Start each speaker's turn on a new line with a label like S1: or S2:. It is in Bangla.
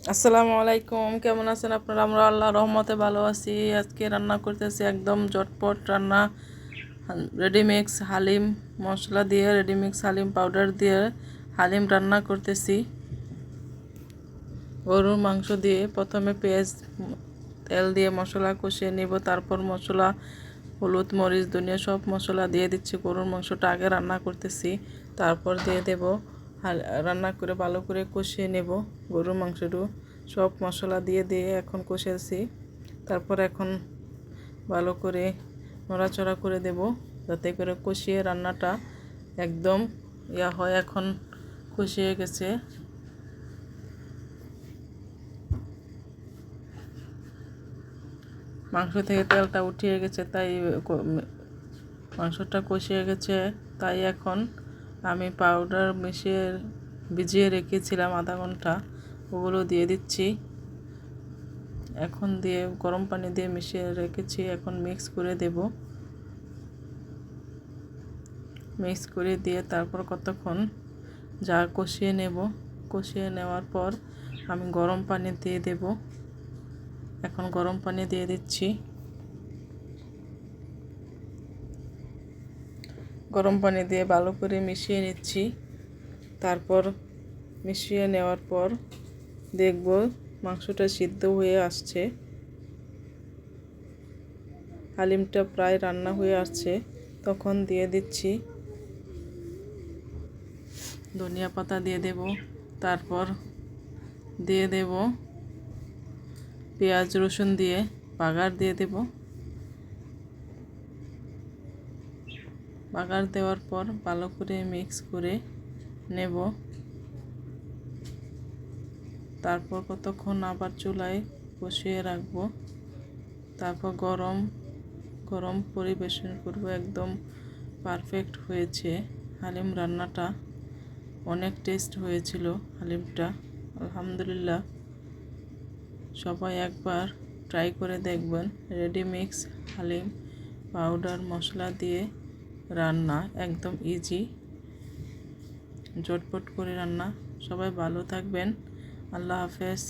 S1: আসসালামু আলাইকুম, কেমন আছেন আপনারা? আমরা আল্লাহ রহমতে ভালো আছি। আজকে রান্না করতেছি একদম ঝটপট রান্না, রেডিমিক্স হালিম মশলা দিয়ে, রেডিমিক্স হালিম পাউডার দিয়ে হালিম রান্না করতেছি। গরুর মাংস দিয়ে প্রথমে পেঁয়াজ তেল দিয়ে মশলা কষিয়ে নেব, তারপর মশলা হলুদ মরিচ ধনিয়া সব মশলা দিয়ে দিচ্ছি। গরুর মাংসটা আগে রান্না করতেছি, তারপর দিয়ে দেব। রান্না করে ভালো করে কষিয়ে নেব গরুর মাংসটা, সব মশলা দিয়ে এখন কষেছি। তারপর এখন ভালো করে নড়াচড়া করে দেব, যাতে করে কষিয়ে রান্নাটা একদম হয়। এখন কষিয়ে গেছে, মাংস থেকে তেলটা উঠিয়ে গেছে, তাই মাংসটা কষিয়ে গেছে। তাই এখন আমি পাউডার ভিজিয়ে রেখেছিলাম আধা ঘন্টা, ওগুলো দিয়ে দিচ্ছি। এখন দিয়ে গরম পানি দিয়ে মিশিয়ে রেখেছি, এখন মিক্স করে দেব। মিক্স করে দিয়ে তারপর কতক্ষণ যা কষিয়ে নেব। কষিয়ে নেওয়ার পর আমি গরম পানি দিয়ে দেব। এখন গরম পানি দিয়ে দিচ্ছি। গরম পানি দিয়ে ভালো করে মিশিয়ে নিচ্ছি। তারপর মিশিয়ে নেওয়ার পর দেখব মাংসটা সিদ্ধ হয়ে আসছে, হালিমটা প্রায় রান্না হয়ে আসছে। তখন দিয়ে দিচ্ছি ধনিয়া পাতা দিয়ে দেব। তারপর দিয়ে দেব পেঁয়াজ রসুন দিয়ে বাগার দিয়ে দেব। বাগার দেওয়ার পর ভালো করে মিক্স করে নেব। তারপর কতক্ষণ আবার চুলায় বসিয়ে রাখবো। তারপর গরম পরিবেশন করব। একদম পারফেক্ট হয়েছে হালিম রান্নাটা, অনেক টেস্ট হয়েছিল হালিমটা, আলহামদুলিল্লাহ। সবাই একবার ট্রাই করে দেখবেন। রেডিমিক্স হালিম পাউডার মশলা দিয়ে রান্না, একদম ইজি, ঝটপট করে রান্না। সবাই ভালো থাকবেন। আল্লাহ হাফেজ।